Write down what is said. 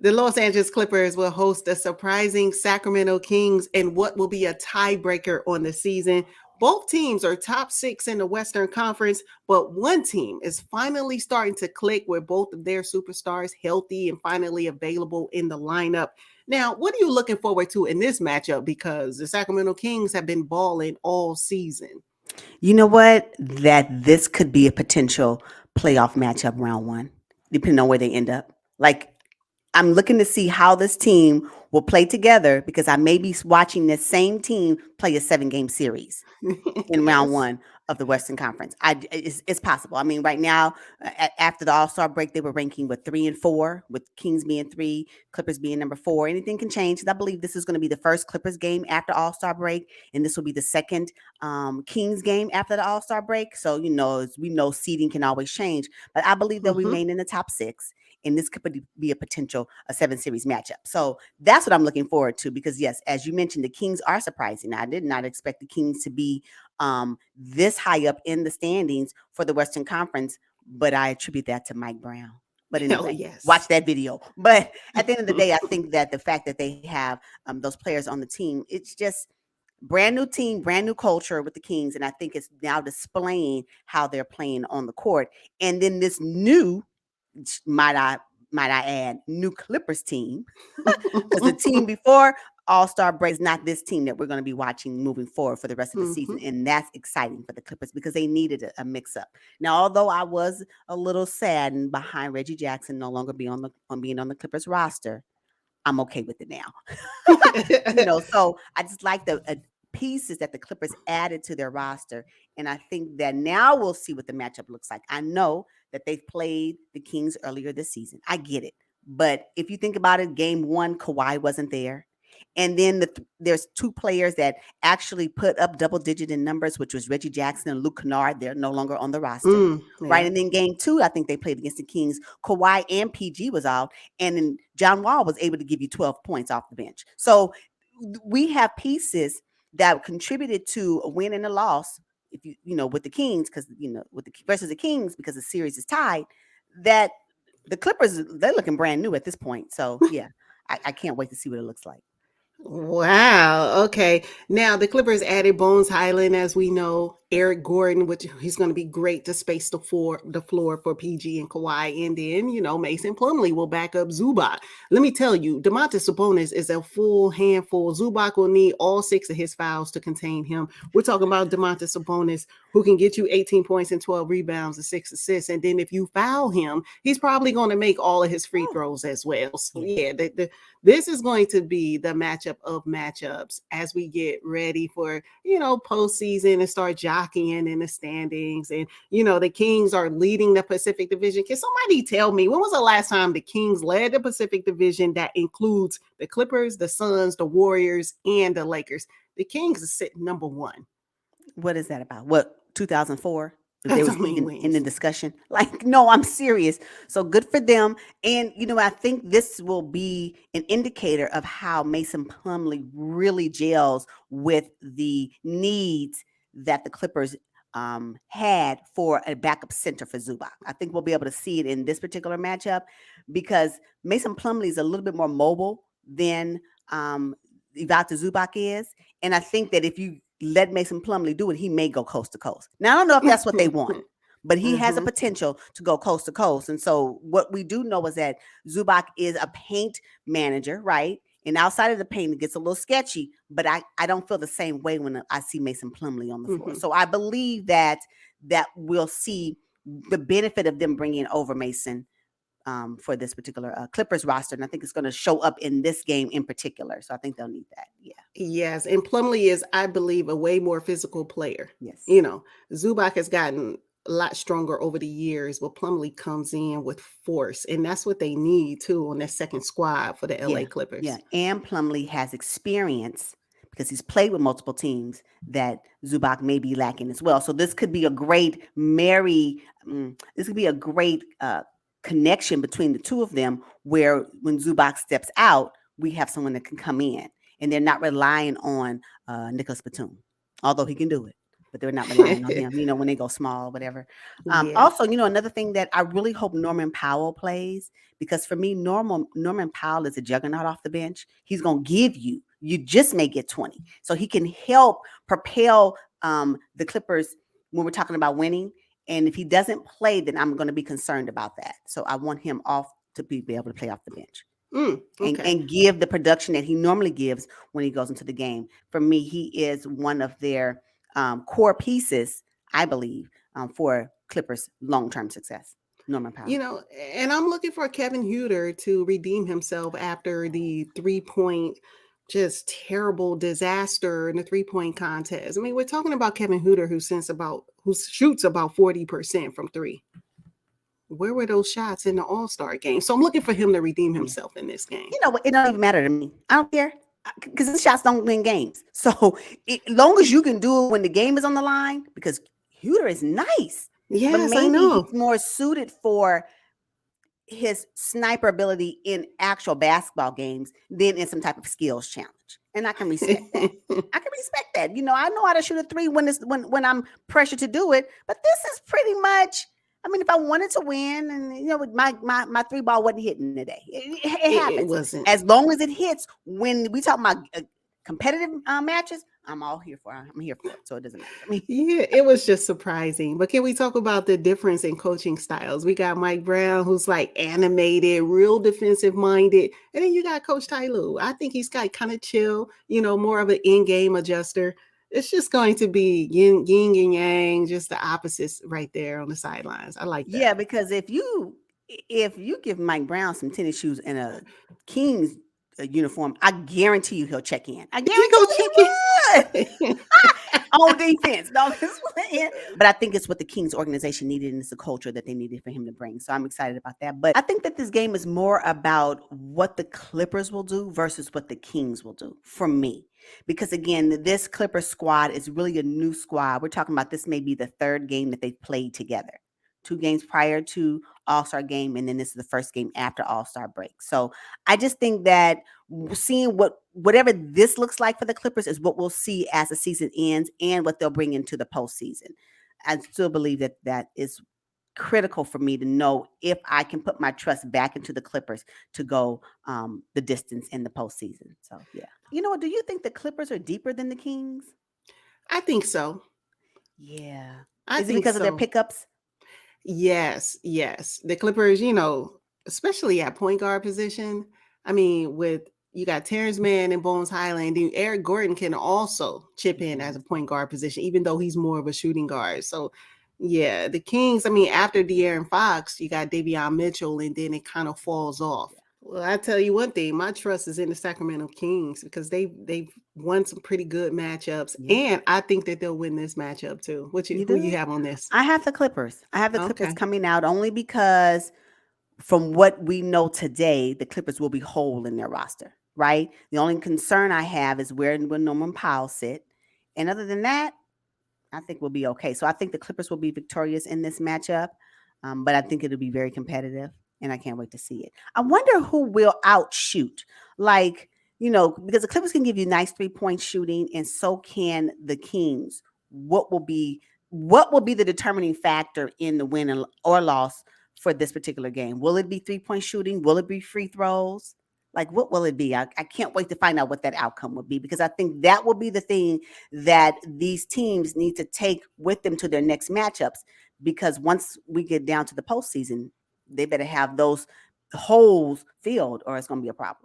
The Los Angeles Clippers will host the surprising Sacramento Kings in what will be a tiebreaker on the season. Both teams are top six in the Western Conference, but one team is finally starting to click with both of their superstars healthy and finally available in the lineup. Now, what are you looking forward to in this matchup? Because the Sacramento Kings have been balling all season. You know what? That this could be a potential playoff matchup round one, depending on where they end up. Like, I'm looking to see how this team will play together because I may be watching this same team play a 7-game series in round Yes. one of the Western Conference. It's possible. I mean, right now, after the All Star break, they were ranking with 3 and 4, with Kings being 3, Clippers being number 4. Anything can change. I believe this is going to be the first Clippers game after All Star break, and this will be the second Kings game after the All Star break. So as we know, seeding can always change, but I believe they'll Mhm. remain in the top 6. And this could be a potential a 7 series matchup. So that's what I'm looking forward to because yes, as you mentioned, the Kings are surprising. I did not expect the Kings to be this high up in the standings for the Western Conference, but I attribute that to Mike Brown. But Oh, anyway, watch yes. that video. But at the end of the day, I think that the fact that they have those players on the team, it's just brand new team, brand new culture with the Kings, and I think it's now displaying how they're playing on the court. And then this new, might I might I add, new Clippers team, because the team before All Star break is not this team that we're going to be watching moving forward for the rest of the season, Mhm. and that's exciting for the Clippers because they needed a mix up. Now, although I was a little saddened behind Reggie Jackson no longer being on the Clippers roster, I'm okay with it now. So I just like the pieces that the Clippers added to their roster. And I think that now we'll see what the matchup looks like. I know that they've played the Kings earlier this season. I get it. But if you think about it, game one, Kawhi wasn't there. And then there's 2 players that actually put up double digit in numbers, which was Reggie Jackson and Luke Kennard. They're no longer on the roster. Right. Yeah. And then game two, I think they played against the Kings. Kawhi and PG was out. And then John Wall was able to give you 12 points off the bench. So we have pieces that contributed to a win and a loss. If with the Kings, because with the versus the Kings, because the series is tied, that the Clippers, they're looking brand new at this point. So yeah, I can't wait to see what it looks like. Wow. Okay. Now the Clippers added Bones Highland, as we know, Eric Gordon, which he's going to be great to space the floor for PG and Kawhi, and then Mason Plumlee will back up Zubac. Let me tell you, Domantas Sabonis is a full handful. Zubac will need all 6 of his fouls to contain him. We're talking about Domantas Sabonis, who can get you 18 points and 12 rebounds and 6 assists, and then if you foul him, he's probably going to make all of his free throws as well. So Yeah. yeah, this is going to be the matchup of matchups as we get ready for, postseason and start jockeying in the standings. And, the Kings are leading the Pacific Division. Can somebody tell me when was the last time the Kings led the Pacific Division that includes the Clippers, the Suns, the Warriors, and the Lakers? The Kings are sitting number one. What is that about? What, 2004? If they That's was how many in the wins. discussion, like, no, I'm serious. So good for them. And I think this will be an indicator of how Mason Plumlee really gels with the needs that the Clippers had for a backup center for Zubac. I think we'll be able to see it in this particular matchup because Mason Plumlee is a little bit more mobile than Ivata Zubac is. And I think that if you let Mason Plumlee do it, he may go coast to coast. Now, I don't know if that's what they want, but he has a Mhm. potential to go coast to coast. And so what we do know is that Zubac is a paint manager, right? And outside of the paint, it gets a little sketchy, but I don't feel the same way when I see Mason Plumlee on the floor. Mhm. So I believe that we'll see the benefit of them bringing over Mason for this particular Clippers roster. And I think it's going to show up in this game in particular. So I think they'll need that. Yeah. Yes, and Plumlee is, I believe, a way more physical player. Yes. Zubac has gotten a lot stronger over the years, but Plumlee comes in with force, and that's what they need too on that second squad for the LA Yeah. Yeah. Clippers. And Plumlee has experience because he's played with multiple teams that Zubac may be lacking as well. So this could be a great this could be a great connection between the two of them where when Zubac steps out, we have someone that can come in and they're not relying on Nicholas Batum, although he can do it. but they're not relying on him, when they go small, whatever. Yeah. Also, another thing that I really hope Norman Powell plays, because for me, Norman Powell is a juggernaut off the bench. He's going to give you. You just may get 20. So he can help propel the Clippers when we're talking about winning. And if he doesn't play, then I'm going to be concerned about that. So I want him off to be able to play off the bench. Okay. And give the production that he normally gives when he goes into the game. For me, he is one of their core pieces, I believe, for Clippers' long-term success. Norman Powell. And I'm looking for Kevin Huerter to redeem himself after the 3-point, just terrible disaster in the 3-point contest. I mean, we're talking about Kevin Huerter, who shoots about 40% from three. Where were those shots in the All-Star game? So I'm looking for him to redeem himself in this game. You know what? It don't even matter to me. I don't care, because his shots don't win games. So as long as you can do it when the game is on the line, because Huerter is nice. But Yes, I maybe know. he's more suited for his sniper ability in actual basketball games than in some type of skills challenge. And I can respect that. I can respect that. I know how to shoot a three when I'm pressured to do it. But this is pretty much, if I wanted to win, and my three ball wasn't hitting today. It happens. It wasn't. As long as it hits when we talk about competitive matches, I'm all here for it. I'm here for it. So it doesn't matter to me. Yeah, it was just surprising. But can we talk about the difference in coaching styles? We got Mike Brown, who's like animated, real defensive minded. And then you got Coach Ty Lue. I think he's got kind of chill, more of an in-game adjuster. It's just going to be yin and yang, just the opposites right there on the sidelines. I like that. Yeah, because if you give Mike Brown some tennis shoes and a Kings uniform, I guarantee you he'll check in. I guarantee he would. On defense. No, I'm just playing. But I think it's what the Kings organization needed, and it's the culture that they needed for him to bring. So I'm excited about that. But I think that this game is more about what the Clippers will do versus what the Kings will do for me. Because again, this Clippers squad is really a new squad. We're talking about this may be the third game that they've played together. 2 games prior to All-Star game, and then this is the first game after All-Star break. So I just think that seeing whatever this looks like for the Clippers is what we'll see as the season ends and what they'll bring into the postseason. I still believe that is critical for me to know if I can put my trust back into the Clippers to go the distance in the postseason. So yeah. You know what? Do you think the Clippers are deeper than the Kings? I think so. Yeah. I Is it think because of their so. pickups? Yes. The Clippers, especially at point guard position. I mean, you got Terrence Mann and Bones Highland, and Eric Gordon can also chip in as a point guard position, even though he's more of a shooting guard. So, yeah, the Kings, after De'Aaron Fox, you got Davion Mitchell, and then it kind of falls off. Well, I tell you one thing, my trust is in the Sacramento Kings because they've won some pretty good matchups, and I think that they'll win this matchup too. Who you have on this? I have the Clippers. I have the Clippers coming out only because from what we know today, the Clippers will be whole in their roster, right? The only concern I have is where will Norman Powell sit. And other than that, I think we'll be okay. So I think the Clippers will be victorious in this matchup, but I think it'll be very competitive, and I can't wait to see it. I wonder who will outshoot, because the Clippers can give you nice 3-point shooting, and so can the Kings. What will be the determining factor in the win or loss for this particular game? Will it be 3-point shooting? Will it be free throws? What will it be? I can't wait to find out what that outcome will be, because I think that will be the thing that these teams need to take with them to their next matchups, because once we get down to the postseason, they better have those holes filled or it's going to be a problem.